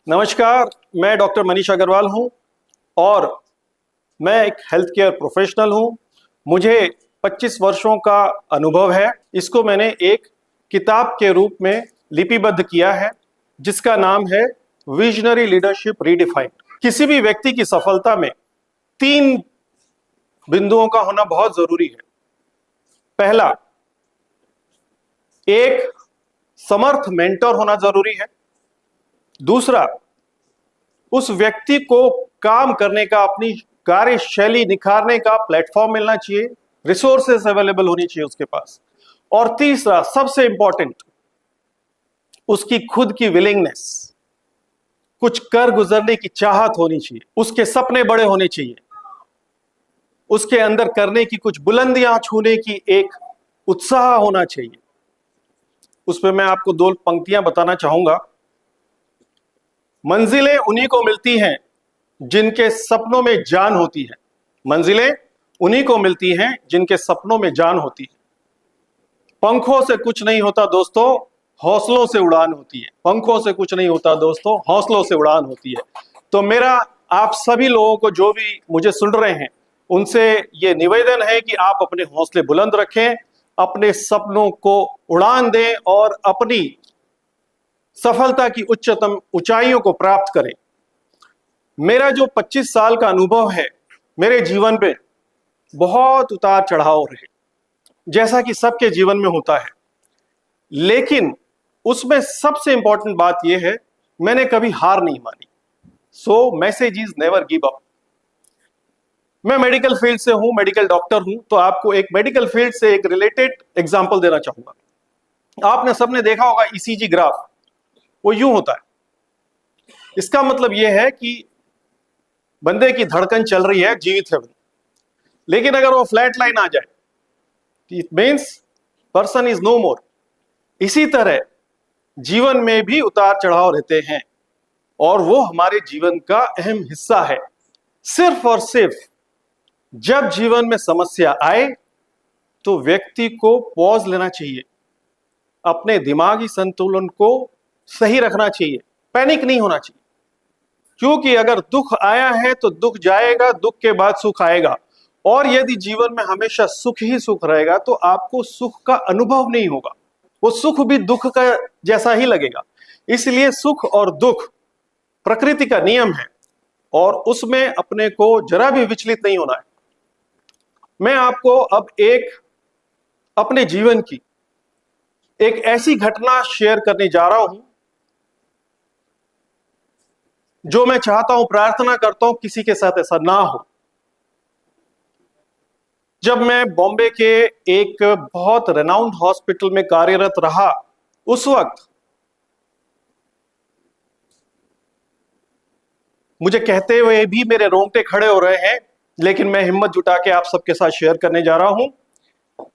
नमस्कार, मैं डॉक्टर मनीष अग्रवाल हूं और मैं एक हेल्थ केयर प्रोफेशनल हूं। मुझे 25 वर्षों का अनुभव है। इसको मैंने एक किताब के रूप में लिपिबद्ध किया है जिसका नाम है विजनरी लीडरशिप रीडिफाइंड। किसी भी व्यक्ति की सफलता में 3 बिंदुओं का होना बहुत जरूरी है। पहला, एक समर्थ मेंटर होना जरूरी है। दूसरा, उस व्यक्ति को काम करने का, अपनी कार्यशैली निखारने का प्लेटफॉर्म मिलना चाहिए, रिसोर्सेस अवेलेबल होनी चाहिए उसके पास। और तीसरा, सबसे इंपॉर्टेंट, उसकी खुद की विलिंगनेस, कुछ कर गुजरने की चाहत होनी चाहिए, उसके सपने बड़े होने चाहिए, उसके अंदर करने की, कुछ बुलंदियां छूने की एक उत्साह होना चाहिए। उसमें मैं आपको 2 पंक्तियां बताना चाहूंगा। मंजिलें उन्हीं को मिलती हैं जिनके सपनों में जान होती है। मंजिलें उन्हीं को मिलती हैं जिनके सपनों में जान होती है। पंखों से कुछ नहीं होता दोस्तों, हौसलों से उड़ान होती है। पंखों से कुछ नहीं होता दोस्तों, हौसलों से उड़ान होती है। तो मेरा आप सभी लोगों को, जो भी मुझे सुन रहे हैं, उनसे ये निवेदन है कि आप अपने हौसले बुलंद रखें, अपने सपनों को उड़ान दें और अपनी सफलता की उच्चतम ऊंचाइयों को प्राप्त करें। मेरा जो 25 साल का अनुभव है, मेरे जीवन में बहुत उतार चढ़ाव रहे, जैसा कि सबके जीवन में होता है। लेकिन उसमें सबसे इंपॉर्टेंट बात यह है, मैंने कभी हार नहीं मानी। So message is never give up. मैं मेडिकल फील्ड से हूं, मेडिकल डॉक्टर हूं, तो आपको एक मेडिकल फील्ड से एक रिलेटेड एग्जांपल देना चाहूंगा। आपने सबने देखा होगा ईसीजी ग्राफ, वो यूं होता है। इसका मतलब यह है कि बंदे की धड़कन चल रही है, जीवित है बंदा। लेकिन अगर वो फ्लैट लाइन आ जाए, it means person is no more. इसी तरह जीवन में भी उतार चढ़ाव रहते हैं और वो हमारे जीवन का अहम हिस्सा है। सिर्फ और सिर्फ जब जीवन में समस्या आए तो व्यक्ति को पॉज लेना चाहिए, अपने दिमागी संतुलन को सही रखना चाहिए, पैनिक नहीं होना चाहिए। क्योंकि अगर दुख आया है तो दुख जाएगा, दुख के बाद सुख आएगा। और यदि जीवन में हमेशा सुख ही सुख रहेगा तो आपको सुख का अनुभव नहीं होगा, वो सुख भी दुख का जैसा ही लगेगा। इसलिए सुख और दुख प्रकृति का नियम है और उसमें अपने को जरा भी विचलित नहीं होना है। मैं आपको अब एक अपने जीवन की एक ऐसी घटना शेयर करने जा रहा हूं जो मैं चाहता हूं, प्रार्थना करता हूं किसी के साथ ऐसा ना हो। जब मैं बॉम्बे के एक बहुत रेनाउंड हॉस्पिटल में कार्यरत रहा, उस वक्त मुझे कहते हुए भी मेरे रोंगटे खड़े हो रहे हैं, लेकिन मैं हिम्मत जुटा के आप सबके साथ शेयर करने जा रहा हूं।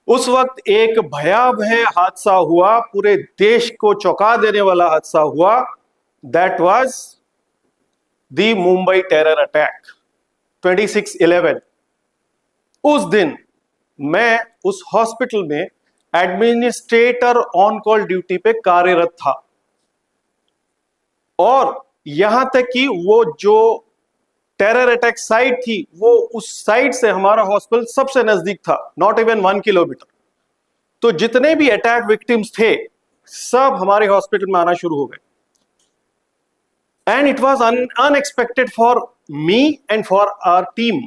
उस वक्त एक भयावह हादसा हुआ, पूरे देश को चौंका देने वाला हादसा हुआ। That was the Mumbai terror attack, 26/11। उस दिन मैं उस हॉस्पिटल में एडमिनिस्ट्रेटर ऑन कॉल ड्यूटी पे कार्यरत था और यहां तक कि वो जो टेरर अटैक साइट थी, वो उस साइट से हमारा हॉस्पिटल सबसे नजदीक था, नॉट इवन 1 किलोमीटर। तो जितने भी अटैक विक्टिम्स थे सब हमारे हॉस्पिटल में आना शुरू हो गए। And it was unexpected for me and for our team.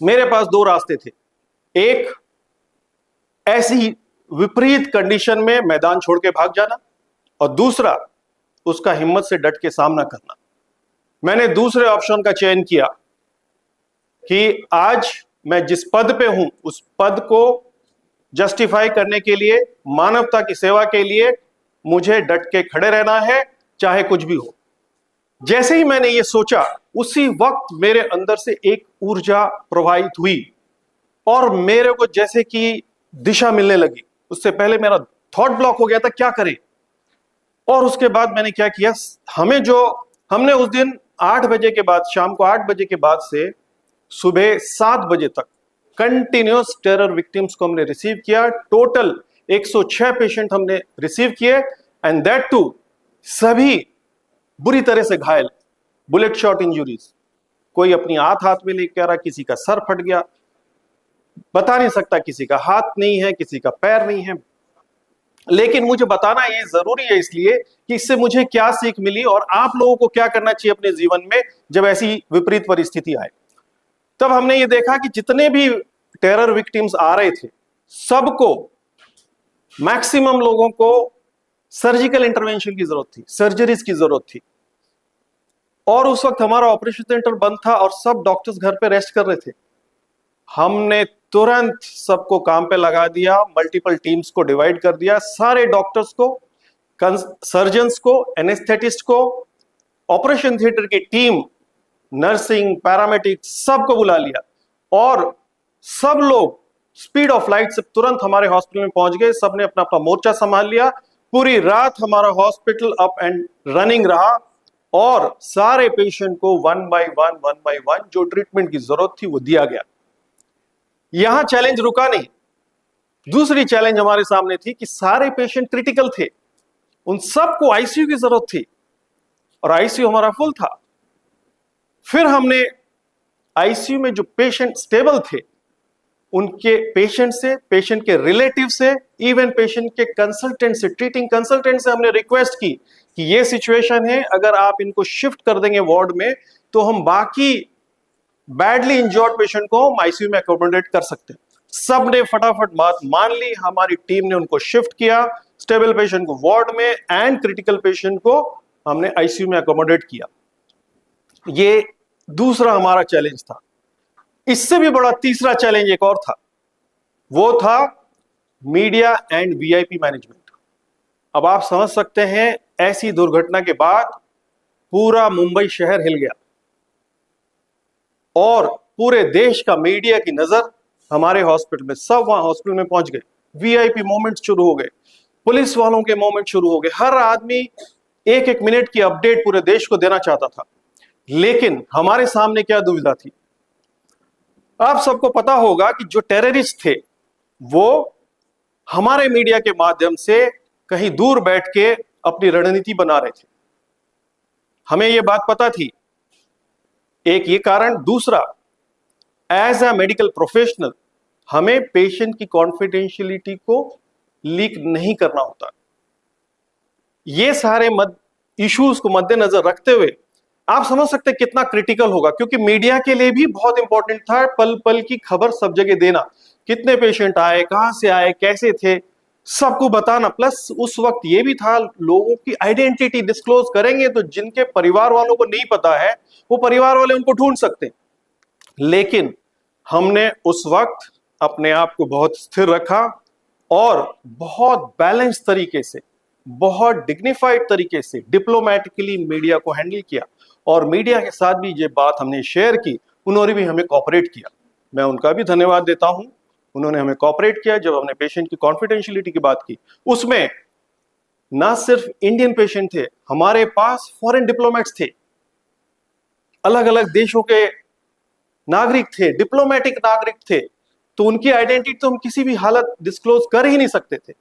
मेरे पास 2 रास्ते थे। एक, ऐसी विपरीत कंडीशन में मैदान छोड़ के भाग जाना, और दूसरा, उसका हिम्मत से डट के सामना करना। मैंने दूसरे ऑप्शन का चयन किया कि आज मैं जिस पद पे हूं उस पद को जस्टिफाई करने के लिए, मानवता की सेवा के लिए मुझे डट के खड़े रहना है, चाहे कुछ भी हो। जैसे ही मैंने ये सोचा, उसी वक्त मेरे अंदर से एक ऊर्जा प्रवाहित हुई और मेरे को जैसे कि दिशा मिलने लगी। उससे पहले मेरा थॉट ब्लॉक हो गया था, क्या करें। और उसके बाद मैंने क्या किया, हमने उस दिन 8 बजे के बाद, शाम को 8 बजे के बाद से सुबह 7 बजे तक कंटिन्यूअस टेरर विक्टिम्स को हमने रिसीव किया। टोटल 106 पेशेंट हमने रिसीव किए, एंड दैट टू सभी बुरी तरह से घायल, बुलेट शॉट इंजुरीज, कोई अपनी हाथ में लेके आ रहा, किसी का सर फट गया, बता नहीं सकता, किसी का हाथ नहीं है, किसी का पैर नहीं है। लेकिन मुझे बताना ये जरूरी है इसलिए कि इससे मुझे क्या सीख मिली और आप लोगों को क्या करना चाहिए अपने जीवन में जब ऐसी विपरीत परिस्थिति आए। तब हमने ये देखा कि जितने भी टेरर विक्टिम्स आ रहे थे, सबको, मैक्सिमम लोगों को सर्जिकल इंटरवेंशन की जरूरत थी, सर्जरीज की जरूरत थी। और उस वक्त हमारा ऑपरेशन सेंटर बंद था और सब डॉक्टर्स घर पे रेस्ट कर रहे थे। हमने तुरंत सबको काम पे लगा दिया, मल्टीपल टीम्स को डिवाइड कर दिया, सारे डॉक्टर्स को, सर्जन्स को, एनेस्थेटिस्ट को, ऑपरेशन थिएटर की टीम, नर्सिंग, पैरामेडिक, सबको बुला लिया और सब लोग स्पीड ऑफ लाइट से तुरंत हमारे हॉस्पिटल में पहुंच गए। सबने अपना अपना मोर्चा संभाल लिया। पूरी रात हमारा हॉस्पिटल अप एंड रनिंग रहा और सारे पेशेंट को वन बाय वन जो ट्रीटमेंट की जरूरत थी वो दिया गया। यहां चैलेंज रुका नहीं, दूसरी चैलेंज हमारे सामने थी कि सारे पेशेंट क्रिटिकल थे, उन सबको आईसीयू की जरूरत थी और आईसीयू हमारा फुल था। फिर हमने आईसीयू में जो पेशेंट स्टेबल थे उनके पेशेंट से, पेशेंट के रिलेटिव से, इवन पेशेंट के कंसल्टेंट से, ट्रीटिंग कंसल्टेंट से हमने रिक्वेस्ट की कि ये सिचुएशन है, अगर आप इनको शिफ्ट कर देंगे वार्ड में तो हम बाकी बैडली इंजर्ड पेशेंट को हम आईसीयू में अकोमोडेट कर सकते हैं। सबने फटाफट बात मान ली, हमारी टीम ने उनको शिफ्ट किया, स्टेबल पेशेंट को वार्ड में एंड क्रिटिकल पेशेंट को हमने आईसीयू में अकोमोडेट किया। ये दूसरा हमारा चैलेंज था। इससे भी बड़ा तीसरा चैलेंज एक और था, वो था मीडिया एंड वीआईपी मैनेजमेंट। अब आप समझ सकते हैं, ऐसी दुर्घटना के बाद पूरा मुंबई शहर हिल गया और पूरे देश का मीडिया की नजर हमारे हॉस्पिटल में, सब वहां हॉस्पिटल में पहुंच गए। वीआईपी मोमेंट शुरू हो गए, पुलिस वालों के मोमेंट शुरू हो गए। हर आदमी एक एक मिनट की अपडेट पूरे देश को देना चाहता था। लेकिन हमारे सामने क्या दुविधा थी? आप सबको पता होगा कि जो टेररिस्ट थे वो हमारे मीडिया के माध्यम से कहीं दूर बैठ के अपनी रणनीति बना रहे थे। हमें यह बात पता थी, एक ये कारण। दूसरा, एज अ मेडिकल प्रोफेशनल हमें पेशेंट की कॉन्फिडेंशियलिटी को लीक नहीं करना होता। ये सारे इश्यूज को मद्देनजर रखते हुए आप समझ सकते हैं कितना क्रिटिकल होगा, क्योंकि मीडिया के लिए भी बहुत इंपॉर्टेंट था पल पल की खबर सब जगह देना, कितने पेशेंट आए, कहां से आए, कैसे थे, सबको बताना। प्लस उस वक्त ये भी था, लोगों की आइडेंटिटी डिस्क्लोज करेंगे तो जिनके परिवार वालों को नहीं पता है वो परिवार वाले उनको ढूंढ सकते हैं। लेकिन हमने उस वक्त अपने आप को बहुत स्थिर रखा और बहुत बैलेंस तरीके से, बहुत डिग्निफाइड तरीके से, डिप्लोमेटिकली मीडिया को हैंडल किया। और मीडिया के साथ भी ये बात हमने शेयर की, उन्होंने भी हमें कोऑपरेट किया। मैं उनका भी धन्यवाद देता हूं, उन्होंने हमें कोऑपरेट किया। जब हमने पेशेंट की कॉन्फिडेंशियलिटी की बात की, उसमें ना सिर्फ इंडियन पेशेंट थे, हमारे पास फॉरेन डिप्लोमेट्स थे, अलग अलग देशों के नागरिक थे, डिप्लोमेटिक नागरिक थे, तो उनकी आइडेंटिटी तो हम किसी भी हालत डिस्क्लोज कर ही नहीं सकते थे।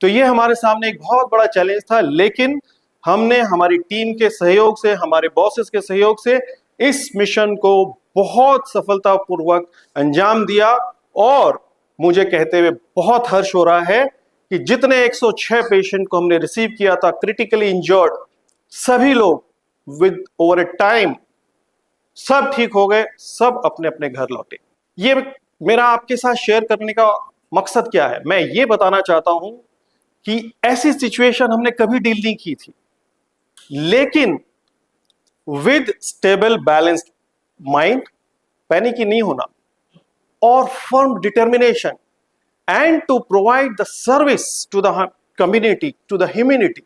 तो ये हमारे सामने एक बहुत बड़ा चैलेंज था। लेकिन हमने हमारी टीम के सहयोग से, हमारे बॉसेस के सहयोग से इस मिशन को बहुत सफलतापूर्वक अंजाम दिया। और मुझे कहते हुए बहुत हर्ष हो रहा है कि जितने 106 पेशेंट को हमने रिसीव किया था क्रिटिकली इंजर्ड, सभी लोग विद ओवर ए टाइम सब ठीक हो गए, सब अपने अपने घर लौटे। ये मेरा आपके साथ शेयर करने का मकसद क्या है? मैं ये बताना चाहता हूं कि ऐसी सिचुएशन हमने कभी डील नहीं की थी, लेकिन with stable balanced mind, panic ही नहीं होना, और firm determination and to provide the service to the community, to the humanity,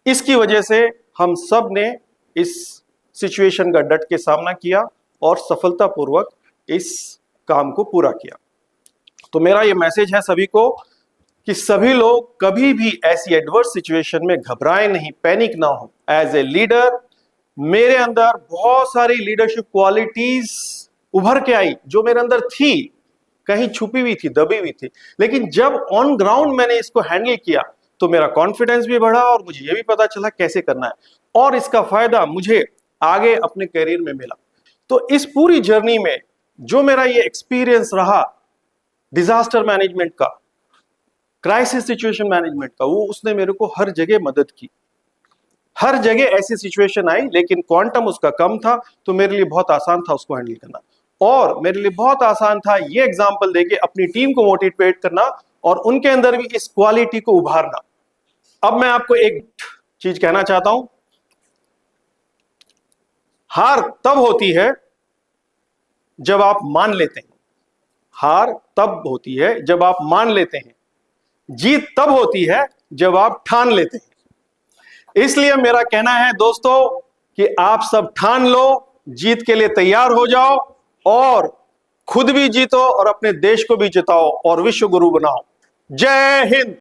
इसकी वजह से हम सब ने इस सिचुएशन का डट के सामना किया और सफलतापूर्वक इस काम को पूरा किया। तो मेरा ये मैसेज है सभी को कि सभी लोग कभी भी ऐसी एडवर्स सिचुएशन में घबराएं नहीं, पैनिक ना हो। एज ए लीडर मेरे अंदर बहुत सारी लीडरशिप क्वालिटीज उभर के आई जो मेरे अंदर थी, कहीं छुपी हुई थी, दबी हुई थी, लेकिन जब ऑन ग्राउंड मैंने इसको हैंडल किया तो मेरा कॉन्फिडेंस भी बढ़ा और मुझे यह भी पता चला कैसे करना है, और इसका फायदा मुझे आगे अपने करियर में मिला। तो इस पूरी जर्नी में जो मेरा ये एक्सपीरियंस रहा डिजास्टर मैनेजमेंट का, क्राइसिस सिचुएशन मैनेजमेंट का, वो उसने मेरे को हर जगह मदद की। हर जगह ऐसी सिचुएशन आई लेकिन क्वांटम उसका कम था, तो मेरे लिए बहुत आसान था उसको हैंडल करना, और मेरे लिए बहुत आसान था ये एग्जांपल देके अपनी टीम को मोटिवेट करना और उनके अंदर भी इस क्वालिटी को उभारना। अब मैं आपको एक चीज कहना चाहता हूं, हार तब होती है जब आप मान लेते हैं। हार तब होती है जब आप मान लेते हैं, जीत तब होती है जब आप ठान लेते हैं। इसलिए मेरा कहना है दोस्तों कि आप सब ठान लो, जीत के लिए तैयार हो जाओ, और खुद भी जीतो और अपने देश को भी जिताओ और विश्व गुरु बनाओ। जय हिंद।